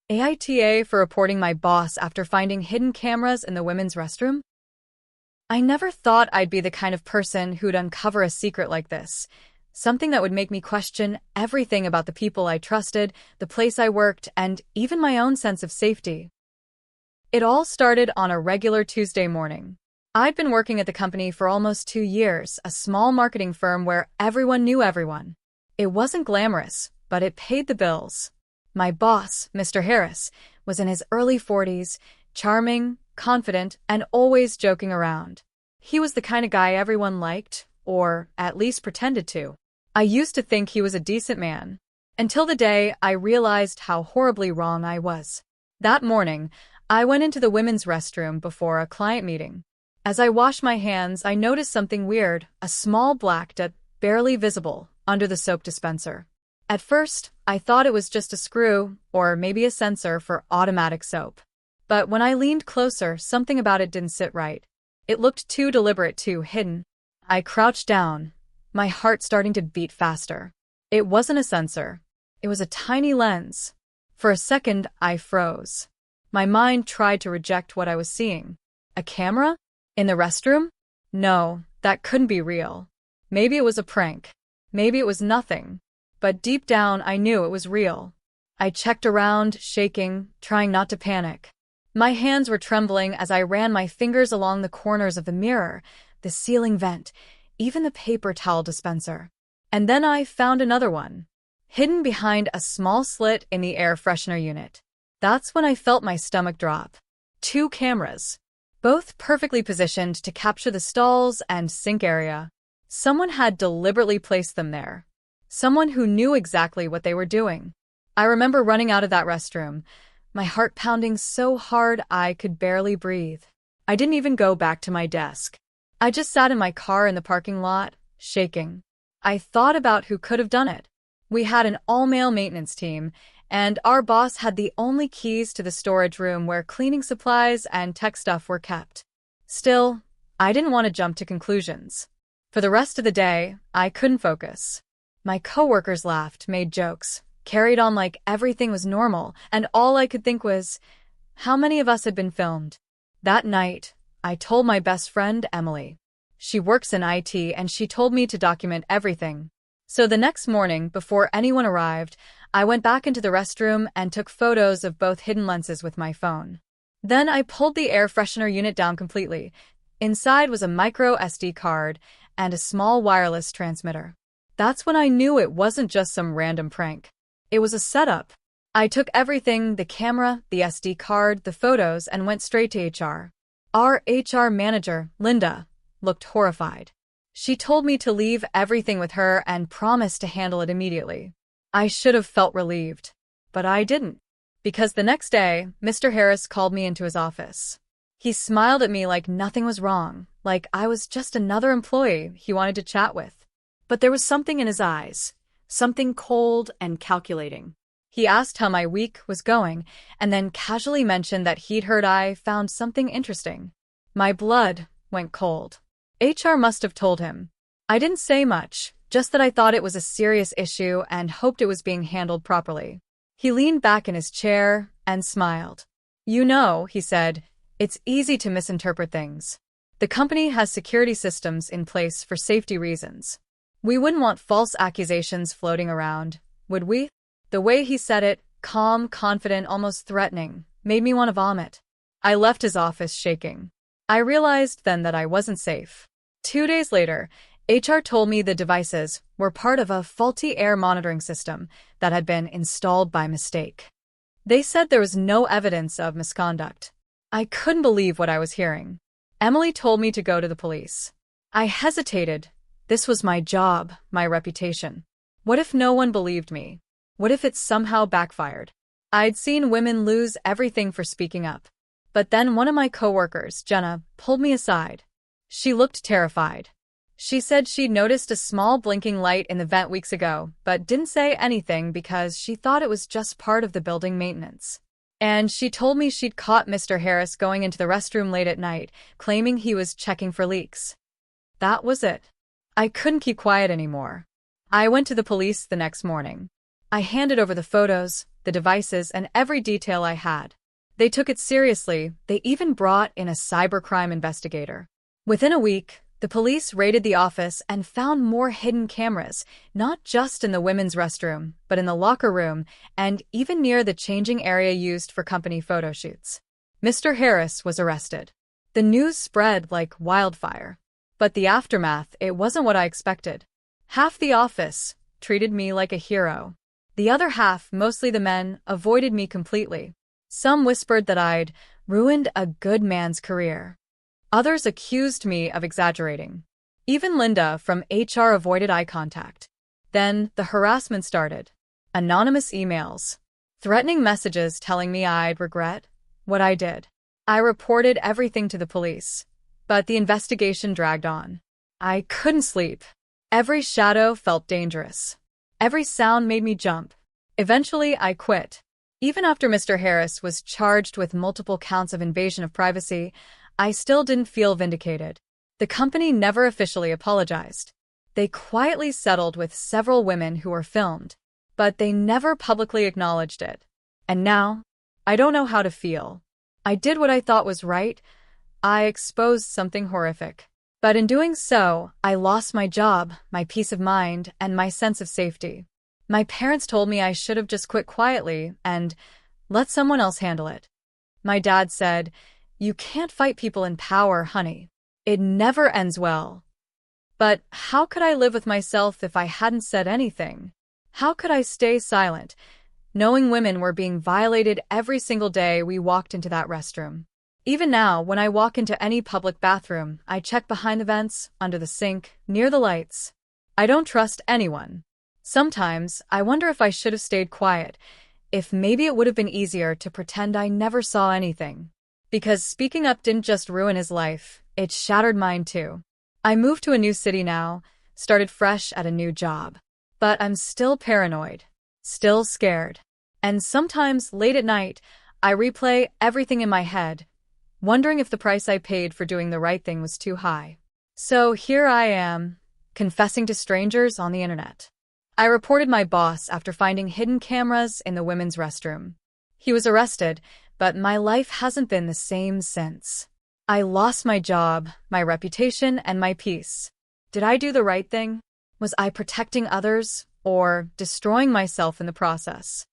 AITA for reporting my boss after finding hidden cameras in the women's restroom? I never thought I'd be the kind of person who'd uncover a secret like this. Something that would make me question everything about the people I trusted, the place I worked, and even my own sense of safety. It all started on a regular Tuesday morning. I'd been working at the company for almost 2 years, a small marketing firm where everyone knew everyone. It wasn't glamorous, but it paid the bills. My boss, Mr. Harris, was in his early 40s, charming, confident, and always joking around. He was the kind of guy everyone liked, or at least pretended to. I used to think he was a decent man, until the day I realized how horribly wrong I was. That morning, I went into the women's restroom before a client meeting. As I washed my hands, I noticed something weird, a small black dot, barely visible, under the soap dispenser. At first, I thought it was just a screw, or maybe a sensor for automatic soap. But when I leaned closer, something about it didn't sit right. It looked too deliberate, too hidden. I crouched down, my heart starting to beat faster. It wasn't a sensor. It was a tiny lens. For a second, I froze. My mind tried to reject what I was seeing. A camera? In the restroom? No, that couldn't be real. Maybe it was a prank. Maybe it was nothing. But deep down, I knew it was real. I checked around, shaking, trying not to panic. My hands were trembling as I ran my fingers along the corners of the mirror, the ceiling vent, even the paper towel dispenser. And then I found another one, hidden behind a small slit in the air freshener unit. That's when I felt my stomach drop. 2 cameras, both perfectly positioned to capture the stalls and sink area. Someone had deliberately placed them there. Someone who knew exactly what they were doing. I remember running out of that restroom, my heart pounding so hard I could barely breathe. I didn't even go back to my desk. I just sat in my car in the parking lot, shaking. I thought about who could have done it. We had an all-male maintenance team, and our boss had the only keys to the storage room where cleaning supplies and tech stuff were kept. Still, I didn't want to jump to conclusions. For the rest of the day, I couldn't focus. My coworkers laughed, made jokes, carried on like everything was normal, and all I could think was, how many of us had been filmed? That night, I told my best friend, Emily. She works in IT, and she told me to document everything. So the next morning, before anyone arrived, I went back into the restroom and took photos of both hidden lenses with my phone. Then I pulled the air freshener unit down completely. Inside was a micro SD card and a small wireless transmitter. That's when I knew it wasn't just some random prank. It was a setup. I took everything, the camera, the SD card, the photos, and went straight to HR. Our HR manager, Linda, looked horrified. She told me to leave everything with her and promised to handle it immediately. I should have felt relieved, but I didn't. Because the next day, Mr. Harris called me into his office. He smiled at me like nothing was wrong, like I was just another employee he wanted to chat with. But there was something in his eyes, something cold and calculating. He asked how my week was going, and then casually mentioned that he'd heard I found something interesting. My blood went cold. HR must have told him. I didn't say much, just that I thought it was a serious issue and hoped it was being handled properly. He leaned back in his chair and smiled. You know, he said, it's easy to misinterpret things. The company has security systems in place for safety reasons. We wouldn't want false accusations floating around, would we? The way he said it, calm, confident, almost threatening, made me want to vomit. I left his office shaking. I realized then that I wasn't safe. 2 days later, HR told me the devices were part of a faulty air monitoring system that had been installed by mistake. They said there was no evidence of misconduct. I couldn't believe what I was hearing. Emily told me to go to the police. I hesitated. This was my job, my reputation. What if no one believed me? What if it somehow backfired? I'd seen women lose everything for speaking up. But then one of my coworkers, Jenna, pulled me aside. She looked terrified. She said she'd noticed a small blinking light in the vent weeks ago, but didn't say anything because she thought it was just part of the building maintenance. And she told me she'd caught Mr. Harris going into the restroom late at night, claiming he was checking for leaks. That was it. I couldn't keep quiet anymore. I went to the police the next morning. I handed over the photos, the devices, and every detail I had. They took it seriously. They even brought in a cybercrime investigator. Within a week, the police raided the office and found more hidden cameras, not just in the women's restroom, but in the locker room and even near the changing area used for company photo shoots. Mr. Harris was arrested. The news spread like wildfire. But the aftermath, it wasn't what I expected. Half the office treated me like a hero. The other half, mostly the men, avoided me completely. Some whispered that I'd ruined a good man's career. Others accused me of exaggerating. Even Linda from HR avoided eye contact. Then the harassment started. Anonymous emails, threatening messages telling me I'd regret what I did. I reported everything to the police, but the investigation dragged on. I couldn't sleep. Every shadow felt dangerous. Every sound made me jump. Eventually, I quit. Even after Mr. Harris was charged with multiple counts of invasion of privacy, I still didn't feel vindicated. The company never officially apologized. They quietly settled with several women who were filmed, but they never publicly acknowledged it. And now, I don't know how to feel. I did what I thought was right. I exposed something horrific. But in doing so, I lost my job, my peace of mind, and my sense of safety. My parents told me I should have just quit quietly and let someone else handle it. My dad said, "You can't fight people in power, honey. It never ends well." But how could I live with myself if I hadn't said anything? How could I stay silent, knowing women were being violated every single day we walked into that restroom? Even now, when I walk into any public bathroom, I check behind the vents, under the sink, near the lights. I don't trust anyone. Sometimes, I wonder if I should have stayed quiet, if maybe it would have been easier to pretend I never saw anything. Because speaking up didn't just ruin his life, it shattered mine too. I moved to a new city now, started fresh at a new job. But I'm still paranoid, still scared. And sometimes, late at night, I replay everything in my head, wondering if the price I paid for doing the right thing was too high. So here I am, confessing to strangers on the internet. I reported my boss after finding hidden cameras in the women's restroom. He was arrested, but my life hasn't been the same since. I lost my job, my reputation, and my peace. Did I do the right thing? Was I protecting others, or destroying myself in the process?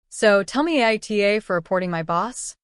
So tell me, AITA, for reporting my boss?